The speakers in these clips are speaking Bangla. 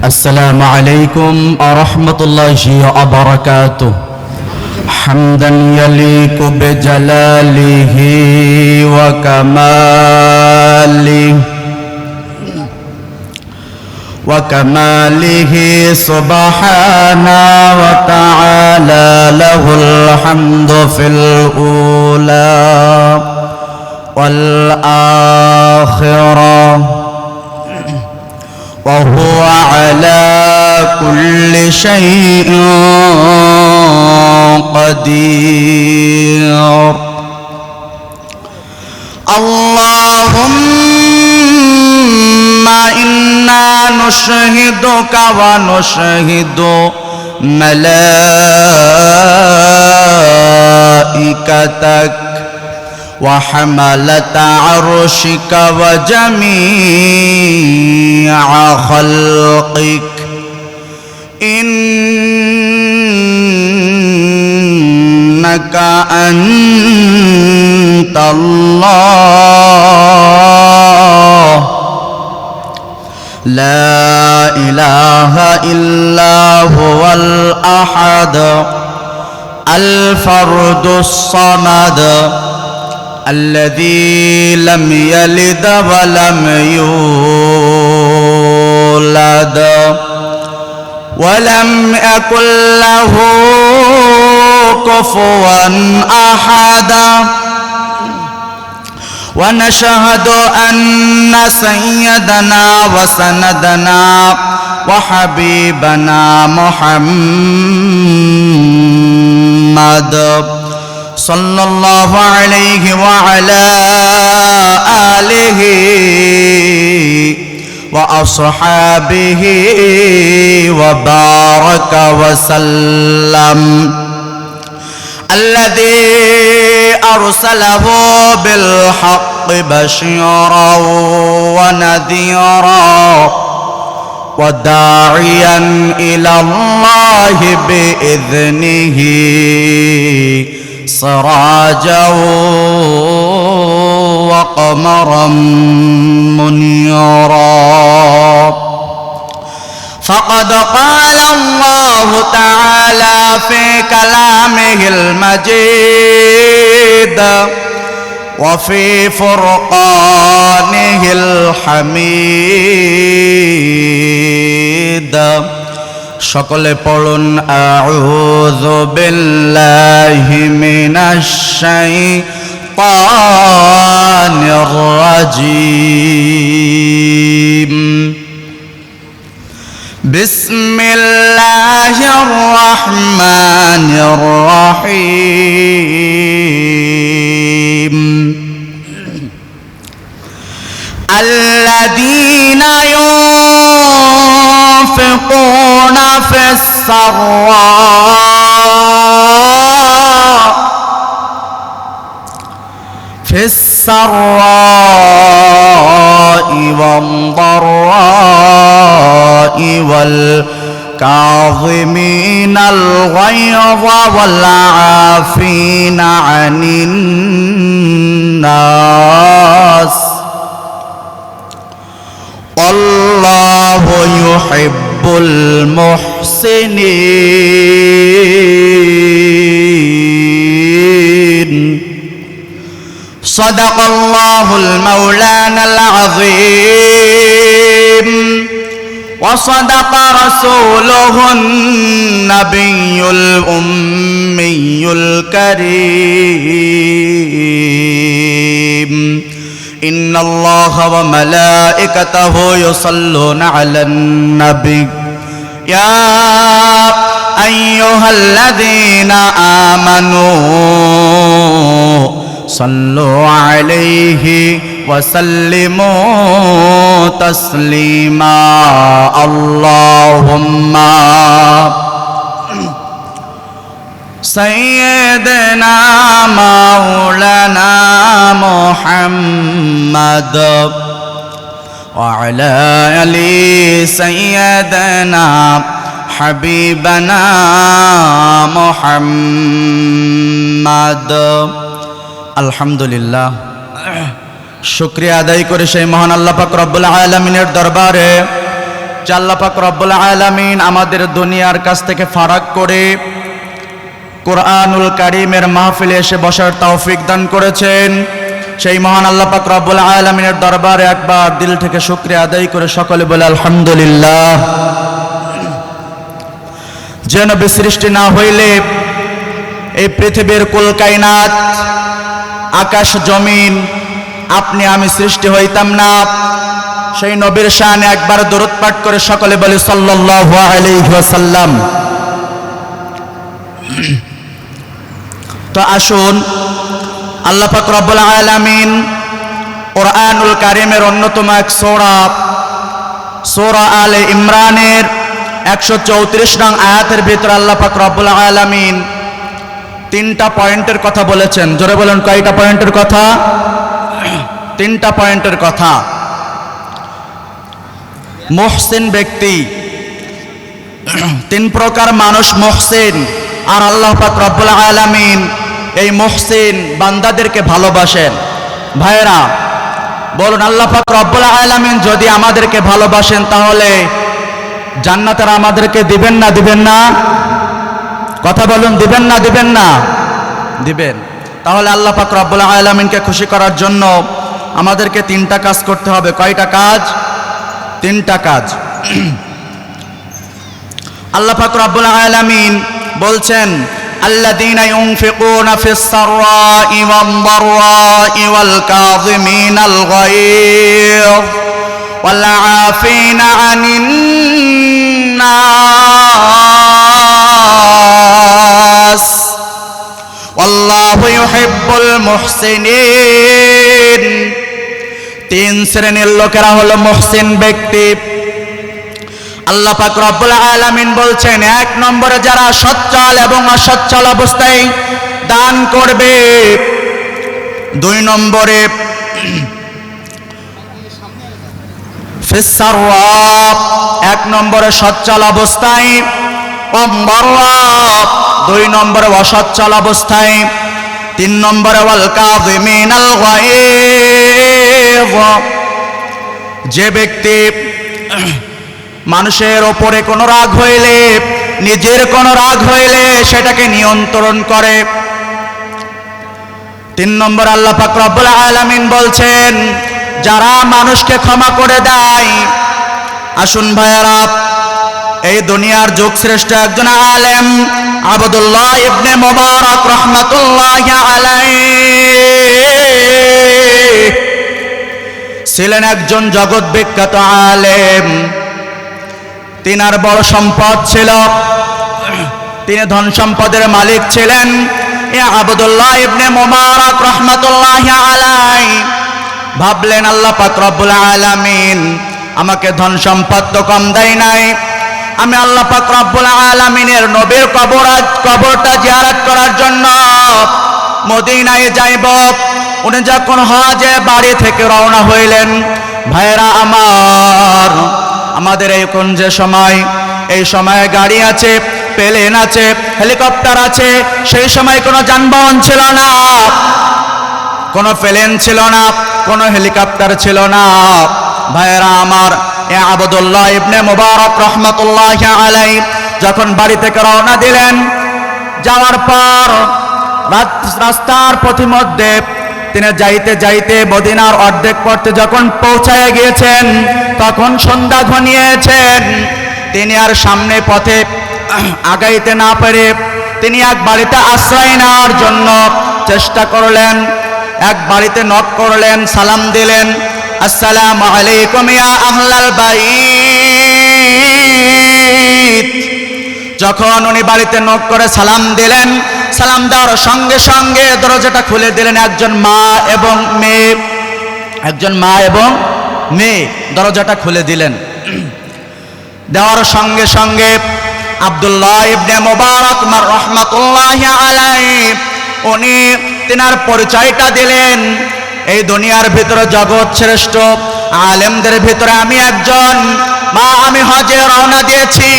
السلام عليكم ورحمة الله وبركاته. حمدا يليق بجلاله وكماله سبحانه وتعالى، له الحمد في الأولى والآخرة، وهو على كل شيء قدير. اللهم إنا نشهدك ونشهد ملائكتك وحملة عرشك وجميع خلقك إنك أنت الله لا إله إلا هو الأحد الفرد الصمد الذي لم يلد ولم يولد ولم يكن له كفوا أحد. ونشهد أن سيدنا وسندنا وحبيبنا محمد صلى الله عليه وعلى آله وأصحابه وبارك وسلم، الذي أرسله بالحق بشيرا ونذيرا وداعيا إلى الله بإذنه سراجا وقمرا منيرا. فقد قال الله تعالى في كلامه المجيد وفي فرقانه الحميد. সকলে পড়ুন আউযু বিল্লাহি মিনাশ শাইতানির রাজীম। বিসমিল্লাহির রহমানির রহিম। আল্লাযীনা ينفقون في السراء والضراء والكاظمين الغيظ والعافين عن الناس والله يحب المحسنين. صدق الله المولانا العظيم وصدق رسوله النبي الأمي الكريم. إن الله وملائكته يصلون على النبي يا أيها الذين آمنوا صلوا عليه وسلموا تسليما. اللهم سيدنا مولانا محمد وعلى آل سيدنا حبيبنا محمد. আলহামদুলিল্লাহ, শুকরিয়া আদায় করে সেই মহান আল্লাহ পাক রব্বুল আলামিনের দরবারে যে আল্লাহ পাক রব্বুল আলামিন আমাদের দুনিয়ার কাছ থেকে ফারাক করে কোরআনুল কারীমের মাহফিলে এসে বসার তৌফিক দান করেছেন। সেই মহান আল্লাহ পাক রব্বুল আলামিনের দরবারে একবার দিল থেকে শুকরিয়া আদায় করে সকলে বলে আলহামদুলিল্লাহ। যে নবী সৃষ্টি না হইলে এই পৃথিবীর কুল কায়নাত, আকাশ জমিন, আপনি আমি সৃষ্টি হইতাম না। সেই নবীর শানে একবার দরুদ পাঠ করে সকলে বলি সাল্লাল্লাহু আলাইহি ওয়াসাল্লাম। তো আসুন, আল্লাহ পাক রব্বুল আলামিন কোরআনুল কারীমের অন্যতম এক সূরা আলে ইমরানের 134 নং আয়াতের ভিতরে আল্লাহ পাক রব্বুল আলামিন 3টা পয়েন্টের কথা বলেছেন। জোরে বলেন, কয়টা পয়েন্টের কথা? 3টা পয়েন্টের কথা। মুহসিন ব্যক্তি, 3 প্রকার মানুষ মুহসিন, আর আল্লাহ পাক রব্বুল আলামিন এই মুহসিন বান্দাদেরকে ভালোবাসেন। ভাইরা বলুন, আল্লাহ পাক রব্বুল আলামিন যদি আমাদেরকে ভালোবাসেন তাহলে জান্নাতের আমাদেরকে দিবেন না দিবেন না? কথা বলুন, দিবেন না দিবেন না? দিবেন। তাহলে আল্লাহ পাক রব্বুল আলামিনকে খুশি করার জন্য আমাদেরকে 3টা কাজ করতে হবে। কয়টা কাজ? 3টা কাজ। আল্লাহ পাক রব্বুল আলামিন বলছেন, আল্লাযীনা ইউনফিকুনা ফিস সাররাই ওয়াদ দাররাই ওয়াল কাযিমিনাল গায়য ওয়াল আফিনা আনিন নাস ওয়াল্লাহু ইউহিব্বুল মুহসিনিন। 3 শ্রেণীর লোকেরা হলো মুহসিন ব্যক্তি। আল্লাহ পাক রব্বুল আলামিন বলছেন, 1 নম্বরে যারা সচ্ছল এবং অসচ্ছল অবস্থায় দান করবে। 2 নম্বরে ফিস সাররা, 1 নম্বরে সচ্ছল অবস্থায়, ওয়াদ দাররা 2 নম্বরে অসচ্ছল অবস্থায়, 3 নম্বরে ওয়াল কাযিমিনাল গায়য, যে ব্যক্তি মানুষের ওপরে কোনো রাগ হইলে, নিজের কোনো রাগ হইলে সেটাকে নিয়ন্ত্রণ করে। 3 নম্বর আল্লাহ পাক রব্বুল আলামিন বলছেন, যারা মানুষকে ক্ষমা করে দেয়। আসুন ভাইয়ারা, এই দুনিয়ার যুগ শ্রেষ্ঠ একজন আলেম আবদুল্লাহ ইবনে মুবারক রাহমাতুল্লাহি আলাইহি ছিলেন একজন জগৎ বিখ্যাত আলেম। তিনার বড় সম্পদ ছিল, তিনি ধন সম্পদের মালিক ছিলেন। এ আবদুল্লাহ ইবনে মুবারক রাহমাতুল্লাহি আলাইহি ভাবলেন, আল্লাহ পাক রব্বুল আলামিন আমাকে ধন সম্পদ তো কম দেয় নাই, আমি আল্লাহ পাক রব্বুল আলামিনের নবীর কবরটা জিয়ারত করার জন্য মদিনায় যাইব। উনি যখন হজে বাড়ি থেকে রওনা হইলেন, ভাইরা আমার, আমাদের এখন যে সময়, এই সময়ে গাড়ি আছে, প্লেন আছে, হেলিকপ্টার আছে। সেই সময় কোনো যানবাহন ছিল না, কোনো প্লেন ছিল না, কোনো হেলিকপ্টার ছিল না। ভাইরা আমার, এ আবদুল্লাহ ইবনে মুবারক রাহমাতুল্লাহি আলাইহি যখন বাড়ি থেকে রওনা দিলেন, যাওয়ার পর রাস্তার পথিমধ্যে তিনি যাইতে যাইতে মদিনার অর্ধেক পথে যখন পৌঁছায় গিয়েছেন, তখন সন্ধ্যা ঘনিয়েছেন। তিনি আর সামনে পথে আগাইতে না পেরে তিনি এক বাড়িতে আশ্রয় নেওয়ার জন্য চেষ্টা করলেন। এক বাড়িতে নক করলেন, সালাম দিলেন, আসসালামু আলাইকুম ইয়া আহলাল বাইত। যখন উনি বাড়িতে নক করে সালাম দিলেন, সালাম দেওয়ার সঙ্গে সঙ্গে দরজাটা খুলে দিলেন একজন মা এবং মেয়ে। একজন মা এবং মেয়ে দরজাটা খুলে দিলেন। দেওয়ার সঙ্গে সঙ্গে আব্দুল্লাহ ইবনে মুবারক রাহমাতুল্লাহি আলাইহি উনি তিনার পরিচয়টা দিলেন। এই দুনিয়ার ভিতরে জগৎ শ্রেষ্ঠ আলেমদের ভিতরে আমি একজন। মা, আমি হজে রওনা দিয়েছি,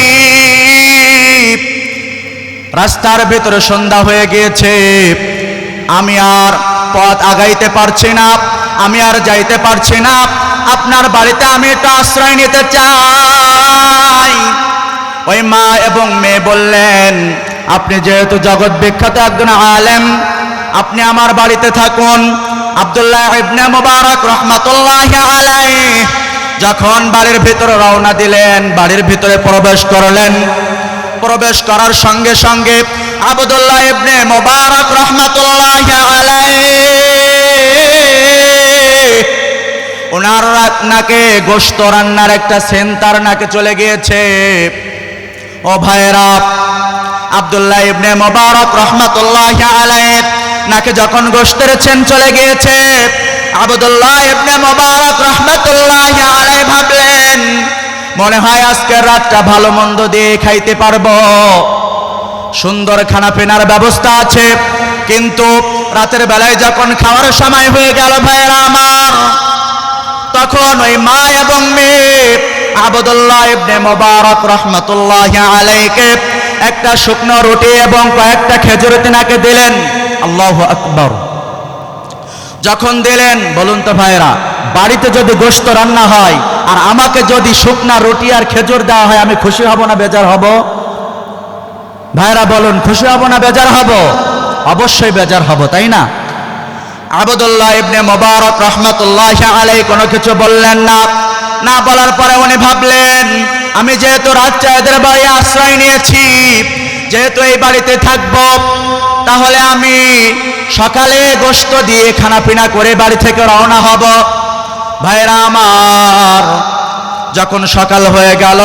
রাস্তার ভিতরে সন্ধ্যা হয়ে গিয়েছে, আমি আর পথ আগাইতে পারছি না, আমি আর যাইতে পারছি না, আপনার বাড়িতে আমি একটু আশ্রয় নিতে চাই। নাই। ওই মা এবং মেয়ে বললেন, আপনি যেহেতু জগৎ বিখ্যাত একজন আলেম, আপনি আমার বাড়িতে থাকুন। আব্দুল্লাহ ইবনে মুবারক রাহমাতুল্লাহি আলাইহি যখন বাড়ির ভিতরে রওনা দিলেন, বাড়ির ভিতরে প্রবেশ করলেন। প্রবেশ করার সঙ্গে সঙ্গে আব্দুল্লাহ ইবনে মুবারক রাহমাতুল্লাহি আলাইহি ওনার নাকে গোশত রান্নার একটা সেন্টার নাকে চলে গিয়েছে। ও ভাইরা, আব্দুল্লাহ ইবনে মুবারক রাহমাতুল্লাহি আলাইহি নাকে যখন গোশতের সেন্ট চলে গিয়েছে, আব্দুল্লাহ ইবনে মুবারক রাহমাতুল্লাহি আলাইহি ভাবলেন, মনে হয় আজকের রাতটা ভালো মন্দ দিয়ে খাইতে পারবো, সুন্দর খানা পিনার ব্যবস্থা আছে। কিন্তু রাতের বেলায় যখন খাওয়ার সময় হয়ে গেল ভাইরা আমার, তখন ওই মা এবং মেয়ে আব্দুল্লাহ ইবনে মুবারক রাহমাতুল্লাহি আলাইহিকে একটা শুকনো রুটি এবং কয়েকটা খেজুর তিনাকে দিলেন। আল্লাহু আকবার। যখন দিলেন, বলুন তো ভাইরা, বাড়িতে যদি গোশত রান্না হয় আর আমাকে যদি শুকনা রুটি আর খেজুর দেওয়া হয়, আমি খুশি হব না বেজার হব? ভাইরা বলুন, খুশি হব না বেজার হব? অবশ্যই বেজার হব, তাই না? আব্দুল্লাহ ইবনে মুবারক রাহমাতুল্লাহি আলাইহি কোনো কিছু বললেন না। না বলার পরে উনি ভাবলেন, আমি যেহেতু রাজচাঁদের বাড়ি আশ্রয় নিয়েছি, যেহেতু এই বাড়িতে থাকব, তাহলে আমি সকালে গোশত দিয়ে খানাপিনা করে বাড়ি থেকে রওনা হব। ভাইরা আমার, যখন সকাল হয়ে গেল,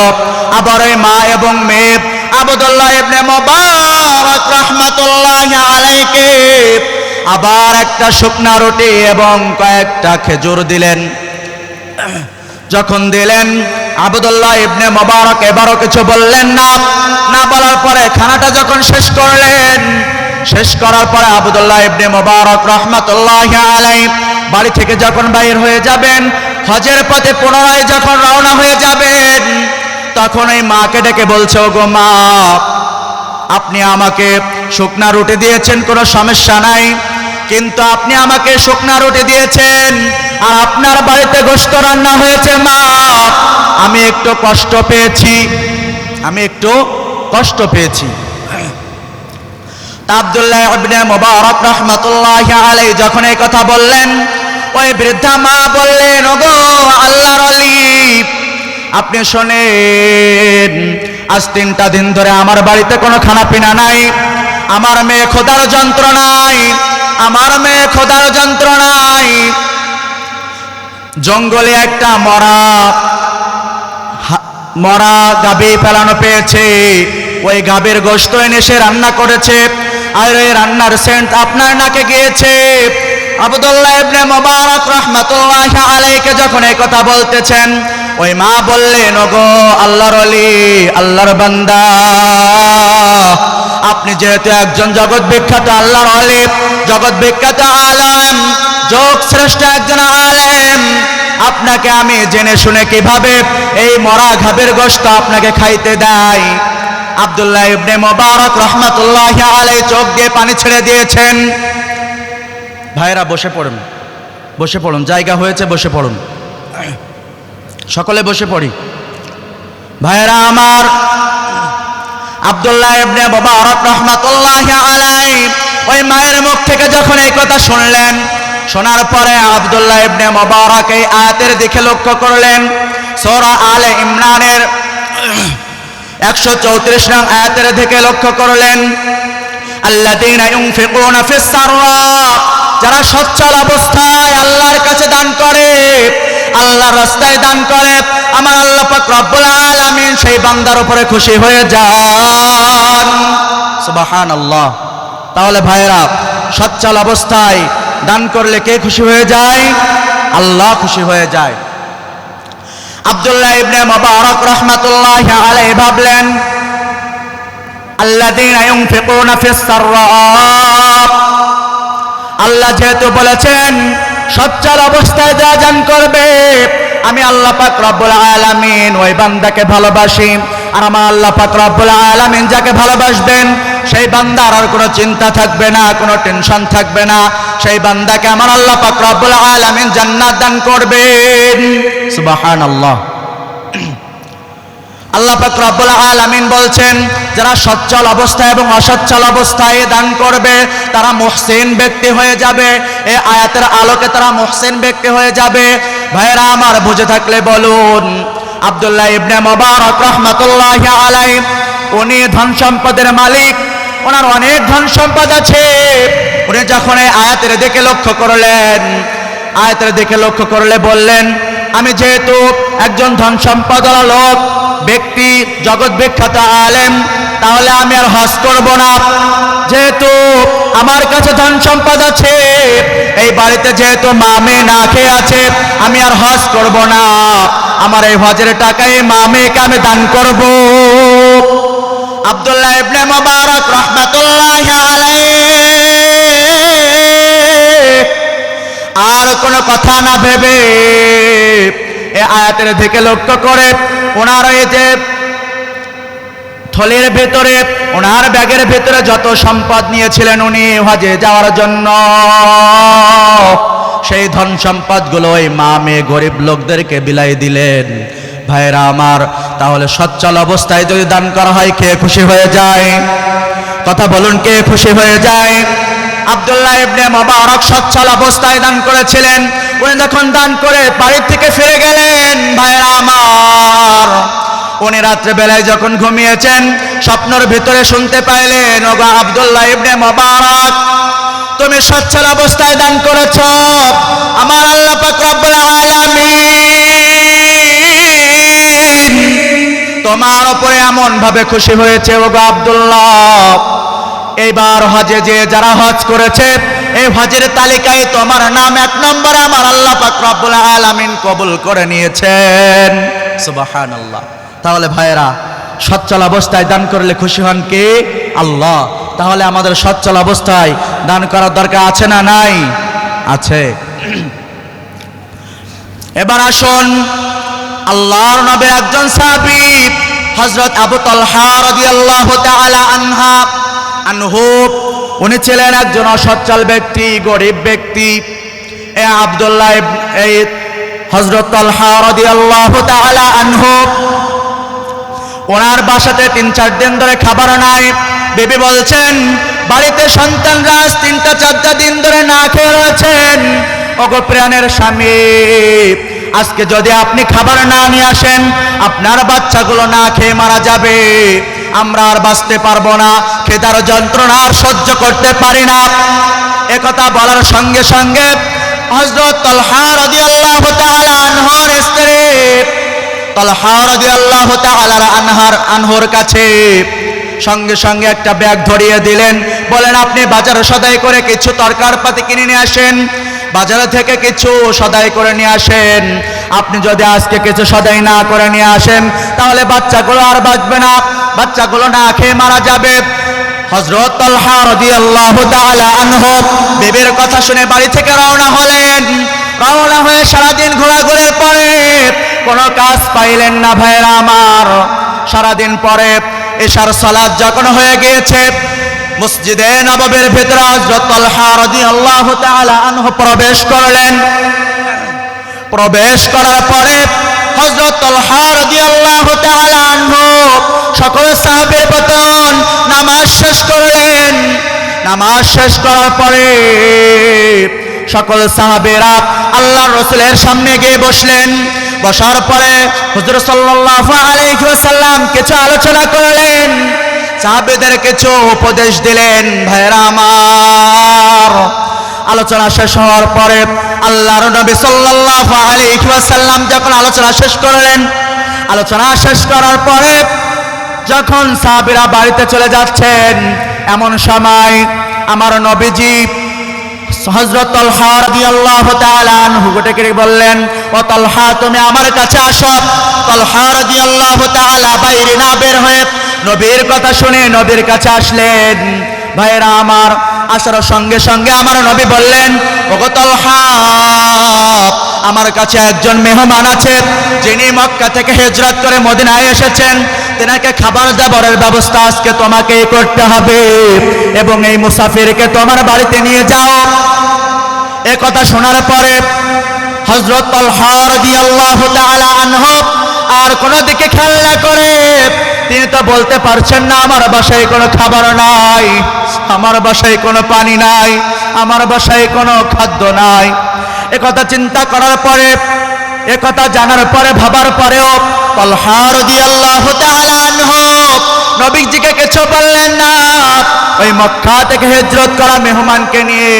আবার ওই মা এবং মেয়ে আব্দুল্লাহ ইবনে মুবারক রাহমাতুল্লাহি আলাইহিকে আবার একটা শুকনা রুটি এবং কয়েকটা খেজুর দিলেন। যখন দিলেন, আব্দুল্লাহ ইবনে মুবারক এবারও কিছু বললেন না। না বলার পরে খানাটা যখন শেষ করলেন, শেষ করার পরে আব্দুল্লাহ ইবনে মুবারক রাহমাতুল্লাহি আলাইহি বাড়ি থেকে যখন বাইর হয়ে যাবেন, হজের পথে পুনরায় যখন রওনা হয়ে যাবেন, তখন এই মাকে ডেকে বলছে, ওগো মা, আপনি আমাকে শুকনা রুটি দিয়েছেন, কোনো সমস্যা নাই, কিন্তু আপনি আমাকে শুকনা রুটি দিয়েছেন আর আপনার বাড়িতে গোশত রান্না হয়েছে মা, আমি একটু কষ্ট পেয়েছি, আমি একটু কষ্ট পেয়েছি। আব্দুল্লাহ ইবনে মুবারক রাহমাতুল্লাহি আলাইহি যখন এই কথা বললেন, ওই বৃদ্ধা মা বললেন, ওগো আল্লাহর ওলি, আপনি শোনেন, আজ 3টা দিন ধরে আমার বাড়িতে কোনো খানা পিনা নাই, আমার মেয়ে খোদার যন্ত্রণায়, আমার মেয়ে খোদার যন্ত্রণায় জঙ্গলে একটা মরা গাভী ফেলানো পেয়েছে, ওই গাভীর গোশত এনে সে রান্না করেছে, আর এই রান্নার সেন্ট আপনার নাকে গিয়েছে। আব্দুল্লাহ ইবনে মুবারক রাহমাতুল্লাহি আলাইহিকে যখন এই কথা বলতেছেন, ওই মা বললেন, ওগো আল্লাহর ওলি, আল্লাহর বান্দা, আপনি যেহেতু একজন জগৎ বিখ্যাত আল্লাহর ওলি, জগৎ বিখ্যাত আলেম, যোগ শ্রেষ্ঠ একজন আলেম, আপনাকে আমি জেনে শুনে কিভাবে এই মরা গাভীর গোশত আপনাকে খাইতে দেয়? আব্দুল্লাহ ইবনে মুবারক রাহমাতুল্লাহি আলাইহি চোখ দিয়ে পানি ছেড়ে দিয়েছেন। ভাইরা বসে পড়ুন, বসে পড়ুন, জায়গা হয়েছে, বসে পড়ুন, সকলে বসে পড়ি। ভাইরা আমার, আব্দুল্লাহ ইবনে মুবারক রাহমাতুল্লাহি আলাইহি ওই মায়ের মুখ থেকে যখন এই কথা শুনলেন, শোনার পরে আব্দুল্লাহ ইবনে মুবারক এই আয়াতের দিকে লক্ষ্য করলেন। সূরা আলে ইমরানের 134 নং আয়াতের দিকে লক্ষ্য করলেন, আল্লাযীনা ইউনফিকুনা ফিস সাররা, যারা সচ্ছল অবস্থায় আল্লাহর কাছে দান করে, আল্লাহর রাস্তায় দান করে, আমার আল্লাহ পাক রব্বুল আলামিন সেই বান্দার উপরে খুশি হয়ে যান। সুবহানাল্লাহ। তাহলে ভাইরা, সচ্ছল অবস্থায় দান করলে কে খুশি হয়ে যায়? আল্লাহ খুশি হয়ে যায়। আব্দুল্লাহ ইবনে মুবারক রাহমাতুল্লাহি আলাইহি ভাবলেন, আল্লাযীনা ইউনফিকুনা ফিস সাররা, আল্লাহ যেহেতু বলেছেন সচ্ছল অবস্থায় যা দান করবে, আমি আল্লাহ পাক রব্বুল আলামিন ওই বান্দাকে ভালোবাসি, আর আমার আল্লাহ পাক রব্বুল আলামিন যাকে ভালোবাসবেন সেই বান্দার আর কোনো চিন্তা থাকবে না, কোনো টেনশন থাকবে না, সেই বান্দাকে আমার আল্লাহ পাক রব্বুল আলামিন জান্নাত দান করবেন। সুবহানাল্লাহ। আল্লাহ পাক রব্বুল আলামিন বলছেন, যারা সচ্ছল অবস্থায় এবং অসচ্ছল অবস্থায় দান করবে তারা মুহসিন ব্যক্তি হয়ে যাবে। এই আয়াতের আলোকে তারা মুহসিন ব্যক্তি হয়ে যাবে। ভাইরা আমার, বুঝে থাকলে বলুন। আব্দুল্লাহ ইবনে মুবারক রাহমাতুল্লাহি আলাইহি, উনি ধন সম্পদের মালিক, ওনার অনেক ধন সম্পদ আছে। উনি যখন এই আয়াতের দিকে লক্ষ্য করলেন, আয়াতের দিকে লক্ষ্য করলে বললেন, আমি যেহেতু একজন ধন সম্পদওয়ালা লোক ব্যক্তি, জগৎ বিখ্যাত আলেম, তাহলে আমি আর হজ করব না। যেহেতু আমার কাছে ধন সম্পদ আছে, এই বাড়িতে যেহেতু মা মেয়ে না খেয়ে আছে, আমি আর হজ করব না। আমার এই হজের টাকায় মা মেয়েকে আমি দান করব। আব্দুল্লাহ ইবনে মুবারক রাহমাতুল্লাহি আলাইহি আর কোনো কথা না ভেবে এই আয়াতের দিকে লক্ষ্য করে ওনার এই যে থলের ভেতরে, ওনার ব্যাগের ভেতরে যত সম্পদ নিয়েছিলেন উনি হজে যাওয়ার জন্য, সেই ধন সম্পদগুলো ওই মা মেয়ে গরিব লোকদেরকে বিলাই দিলেন। ভাইরা আমার, তাহলে সচ্ছল অবস্থায় যদি দান করা হয়, কে খুশি হয়ে যায়? কথা বলুন, কে খুশি হয়ে যায়? আব্দুল্লাহ ইবনে মুবারক সচ্ছল অবস্থায় দান করেছিলেন। উনি যখন দান করে বাড়ি থেকে ফিরে গেলেন, ভাইরা আমার, উনি রাত্রে বেলায় যখন ঘুমিয়েছেন, স্বপ্নের ভিতরে শুনতে পাইলেন, ওগো আব্দুল্লাহ ইবনে মুবারক, তুমি সচ্ছল অবস্থায় দান করেছ, আমার আল্লাহ পাক রব্বুল আলামিন তোমার উপরে এমন ভাবে খুশি হয়েছে, ওগো আব্দুল্লাহ, এইবার হজে যে যারা হজ করেছে, এই হজের তালিকায় তোমার নাম 1 নম্বরে আমার আল্লাহ পাক রব্বুল আলামিন কবুল করে নিয়েছেন। সুবহানাল্লাহ। তাহলে ভাইরা, সচ্ছল অবস্থায় দান করলে খুশি হন কে? আল্লাহ। তাহলে আমাদের সচ্ছল অবস্থায় দান করার দরকার আছে না নাই? আছে। এবার আসুন, আল্লাহর নবীর একজন সাহাবী হযরত আবু তালহা রাদিয়াল্লাহু তাআলা আনহু, উনি ছিলেন একজন অসচ্ছল ব্যক্তি, গরিব ব্যক্তি। এই আব্দুল্লাহ, এই হযরত তালহা রাদিয়াল্লাহু তাআলা আনহু, ওনার বাসাতে 3-4 দিন ধরে খাবার নাই। বিবি বলছেন, বাড়িতে সন্তানরা 3-4 দিন ধরে না খেয়ে রয়েছেন। ওগো প্রাণের স্বামী, আজকে যদি আপনি খাবার না নিয়ে আসেন, আপনার বাচ্চাগুলো না খেয়ে মারা যাবে। আমরা আর বাঁচতে পারবো না, খেদার যন্ত্রণা আর সহ্য করতে পারি না। একথা বলার সঙ্গে সঙ্গে হযরত তালহা রাদিয়াল্লাহু তাআলা আনহুর স্ত্রী তালহা রাদিয়াল্লাহু তাআলা আনহুর কাছে সঙ্গে সঙ্গে একটা ব্যাগ ধরিয়ে দিলেন। বলেন, আপনি বাজারে সদাই করে কিছু তরকারিপাতি কিনে নিয়ে আসেন, বাজারে থেকে কিছু সদাই করে নিয়ে আসেন। আপনি যদি আজকে কিছু সদাই না করে নিয়ে আসেন, তাহলে বাচ্চাগুলো আর বাঁচবে না, বাচ্চাগুলো না খেয়ে মারা যাবে। হযরত তালহা রাদিয়াল্লাহু তাআলা আনহু বিবির কথা শুনে বাড়ি থেকে রওনা হলেন। রওনা হয়ে সারাদিন ঘোরাঘুরির পরে কোনো কাজ পাইলেন না। ভাইরা আমার, সারাদিন পরে এশার সালাত যখন হয়ে গিয়েছে, মসজিদে নববীর ভিতরে হযরত তালহা রাদিয়াল্লাহু তাআলা আনহু প্রবেশ করলেন। প্রবেশ করার পরে হযরত তালহা রাদিয়াল্লাহু তাআলা আনহু সকল সাহাবীর মতন নামাজ শেষ করলেন। নামাজ শেষ করার পরে সকল সাহাবীরা আল্লাহর রাসূলের সামনে গিয়ে বসলেন। বসার পরে হুজুর সাল্লাল্লাহু আলাইহি ওয়াসাল্লাম কিছু আলোচনা করলেন, সাহাবীদের কিছু উপদেশ দিলেন। ভাইরা আমার, আলোচনা শেষ হওয়ার পরে আল্লাহর নবী সাল্লাল্লাহু আলাইহি ওয়াসাল্লাম যখন আলোচনা শেষ করলেন, আলোচনা শেষ করার পরে যখন সাহাবীরা বাড়িতে চলে যাচ্ছেন, এমন সময় আমার নবীজি হযরত তালহা রাদিয়াল্লাহু তাআলা আনহু ডেকে বললেন, ও তালহা, তুমি আমার কাছে আসো। তালহা রাদিয়াল্লাহু তাআলা বাইরে না বের হয়ে নবীর কথা শুনে নবীর কাছে আসলেন। ভাইরা আমার, আসার সঙ্গে সঙ্গে আমার নবী বললেন, ওগো তালহা, আমার কাছে একজন মেহমান আছে, যিনি মক্কা থেকে হিজরত করে মদিনায় এসেছেন। তেনাকে খাবার দাবারের ব্যবস্থা আজকে তোমাকেই করতে হবে এবং এই মুসাফিরকে তোমার বাড়িতে নিয়ে যাও। এ কথা শোনার পরে হযরত তালহা রাদিয়াল্লাহু তাআলা আনহু আর কোনো দিকে খেয়াল না করে তিনি তো বলতে পারছেন না আমার বাসায় কোনো খাবার নাই, আমার বাসায় কোনো পানি নাই, আমার বাসায় কোনো খাদ্য নাই। একথা চিন্তা করার পরে, একথা জানার পরে, ভাবার পরেও তালহা রাদিয়াল্লাহু তাআলা আনহু নবীজিকে কিছু বললেন না। ওই মক্কা থেকে হিজরত করা মেহমানকে নিয়ে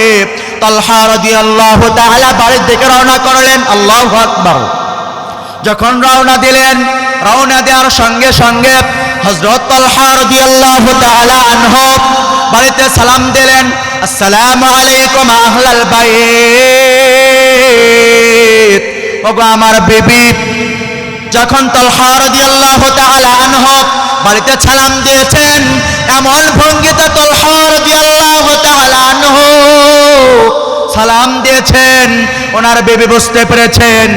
তালহা রাদিয়াল্লাহু তাআলা বাড়ির দিকে রওনা করলেন। আল্লাহু আকবার। যখন রওনা দিলেন, রওনা দেওয়ার সঙ্গে সঙ্গে হযরত তালহা রাদিয়াল্লাহু তাআলা আনহু বাড়িতে সালাম দিলেন, আসসালামু আলাইকুম আহলাল বাইত। ওগো আমার বিবি। যখন তালহা রাদিয়াল্লাহু তাআলা আনহু বাড়িতে সালাম দিয়েছেন, এমন ভঙ্গিতে তালহা রাদিয়াল্লাহু তাআলা আনহু সালাম দিয়েছেন, ওনার বিবি বুঝতে পেরেছেন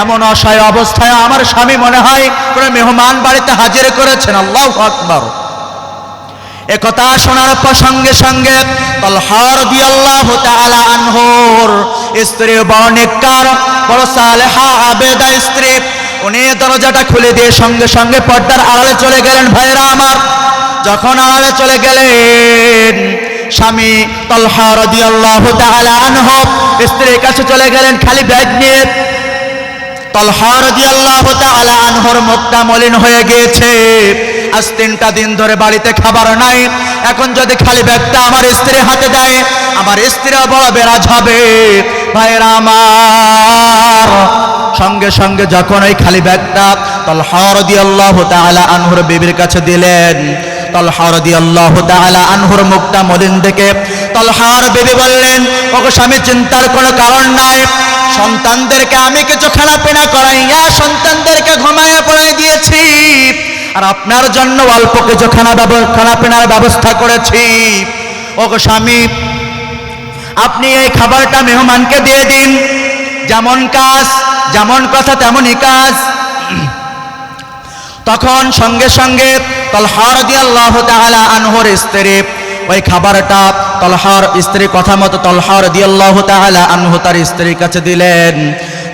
এমন অসহায় অবস্থায় আমার স্বামী মনে হয় কোনো মেহমান বাড়িতে হাজির করেছেন। আল্লাহু আকবার। একথা শোনার পর সঙ্গে সঙ্গে তালহা রাদিয়াল্লাহু তাআলা আনহুর স্ত্রী বড় নেককার, বড় সালেহা আবেদা স্ত্রী, উনি দরজাটা খুলে দিয়ে সঙ্গে সঙ্গে পর্দার আড়ালে চলে গেলেন। ভাইরা আমার, যখন আড়ালে চলে গেলেন, স্বামী তালহা রাদিয়াল্লাহু তাআলা আনহু স্ত্রীর কাছে চলে গেলেন খালি ব্যাগ নিয়ে। তালহা রাদিয়াল্লাহু তাআলা আনহুর মুখটা মলিন হয়ে গিয়েছে। আজ 3টা দিন ধরে বাড়িতে খাবার নাই, এখন যদি খালি ব্যাগটা আমার স্ত্রীর হাতে দেয়, আমার স্ত্রীও বড় বেরাজ হবে। ভাইরা আমার, সঙ্গে সঙ্গে যখন ওই খালি ব্যাগটা তালহা রাদিয়াল্লাহু তাআলা আনহুর বিবির কাছে দিলেন, তালহা রাদিয়াল্লাহু তাআলা আনহুর মুখটা মলিন দেখে তালহার বিবি বললেন, ওগো স্বামী, চিন্তার কোনো কারণ নাই। সন্তানদেরকে আমি কিছু খানাপিনা করাইয়া সন্তানদেরকে ঘুমাইয়া পড়াই দিয়েছি, আর আপনার জন্য অল্প কিছু খানাপিনার ব্যবস্থা করেছি। ওগো স্বামী, আপনি এই খাবারটা মেহমানকে দিয়ে দিন। যেমন কাজ, যেমন কথা তেমনই কাজ। তখন সঙ্গে সঙ্গে তালহা রাদিয়াল্লাহু তাআলা আনহুর স্ত্রী ওই খাবারটা তালহার স্ত্রীর কথা মতো তালহা রাদিয়াল্লাহু তাআলা আনহু তার স্ত্রীর কাছে দিলেন।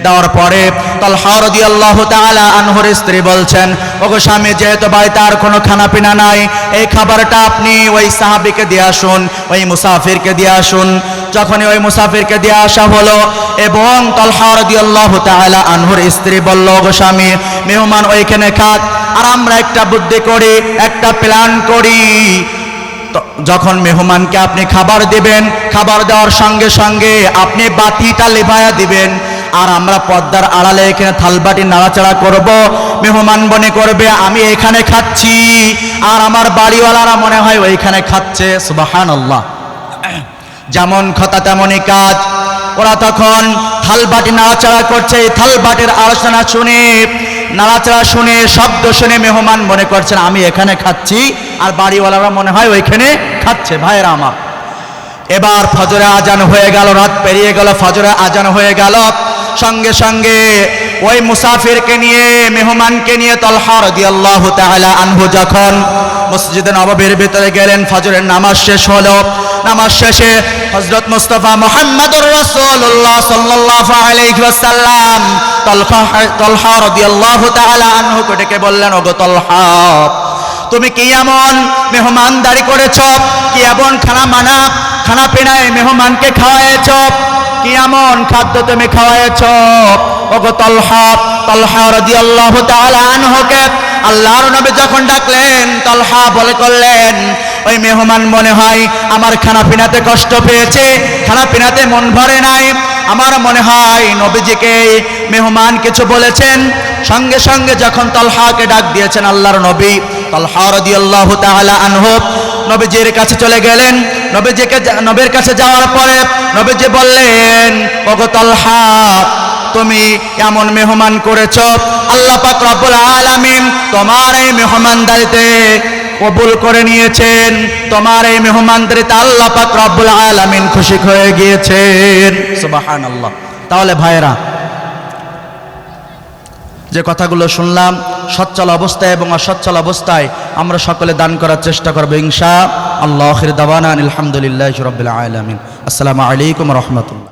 দেওয়ার পরে তালহা রাদিয়াল্লাহু তাআলা আনহুর স্ত্রী বলছেন, ওগো স্বামী, যেহেতু বাড়িতে আর কোনো খানাপিনা নাই, এই খাবারটা আপনি ওই সাহাবীকে দিয়ে আসুন, ওই মুসাফিরকে দিয়ে আসুন। যখনই ওই মুসাফিরকে দিয়ে আসা হলো এবং তালহা রাদিয়াল্লাহু তাআলা আনহুর স্ত্রী বলল, ওগো স্বামী, মেহমান ওইখানে খাক, আর আমরা একটা বুদ্ধি করি, একটা প্ল্যান করি। যখন মেহমানকে আপনি খাবার দিবেন, খাবার দেওয়ার সঙ্গে সঙ্গে আপনি বাতিটা লিভায়া দিবেন, আর আমরা পর্দার আড়ালে এখানে থালবাটি নাড়াচাড়া করব। মেহমান মনে করবে আমি এখানে খাচ্ছি, আর আমার বাড়িওয়ালারা মনে হয় ওইখানে খাচ্ছে। সুবহানাল্লাহ। যেমন কথা তেমনই কাজ। ওরা তখন থালবাটি নাড়াচাড়া করছে। এই থালবাটির আলোচনা শুনে, নাড়াচাড়া শুনে, শব্দ শুনে মেহমান মনে করছেন আমি এখানে খাচ্ছি, আর বাড়িওয়ালারা মনে হয় ওইখানে খাচ্ছে। ভাইরা আমার, এবার ফজরে আজান হয়ে গেল, রাত পেরিয়ে গেল, ফজরে আজান হয়ে গেল। সঙ্গে সঙ্গে ওই মুসাফিরকে নিয়ে, মেহমানকে নিয়ে তালহা রাদিয়াল্লাহু তাআলা আনহু যখন মসজিদে নববীর ভিতরে গেলেন, ফজরের নামাজ শেষ হলো। নামাজ শেষে হযরত মুস্তাফা মুহাম্মদুর রাসূলুল্লাহ সাল্লাল্লাহু আলাইহি ওয়াসাল্লাম তালহা রাদিয়াল্লাহু তাআলা আনহুকে ডেকে বললেন, ওগো তালহা, তুমি কি এমন মেহমানদারি করেছ, কি এমন খানাপিনায় মেহমানকে খাওয়ায়েছ, কি এমন খাদ্য তুমি খাওয়ায়েছ? ওগো তালহা, তালহা রাদিয়াল্লাহু তাআলা আনহুকে আল্লাহর নবী যখন ডাকলেন, তালহা বলে করলেন, ওই মেহমান মনে হয় আমার খানাপিনাতে কষ্ট পেয়েছে, খানাপিনাতে মন ভরে নাই, আমার মনে হয় নবীজিকে মেহমান কিছু বলেছেন। সঙ্গে সঙ্গে যখন তালহাকে ডাক দিয়েছেন আল্লাহর নবী, তালহা রাদিয়াল্লাহু তাআলা আনহু নবীজির কাছে চলে গেলেন। নবীর কাছে যাওয়ার পরে নবীজি বললেন, ওগো তালহা, তুমি এমন মেহমান করেছ, আল্লাহ পাক রব্বুল আলামিন তোমার এই মেহমানদারিতে কবুল করে নিয়েছেন, তোমার এই মেহমানদারিতে আল্লাহ পাক রব্বুল আলামিন খুশি হয়ে গিয়েছেন। সুবহানাল্লাহ। তাহলে ভাইরা, যে কথাগুলো শুনলাম, সচ্ছল অবস্থায় এবং অসচ্ছল অবস্থায় আমরা সকলে দান করার চেষ্টা করবো ইনশাআল্লাহ। আখির দাওয়ানা আলহামদুলিল্লাহি রাব্বিল আলামিন। আসসালামু আলাইকুম ওয়া রাহমাতুল্লাহ।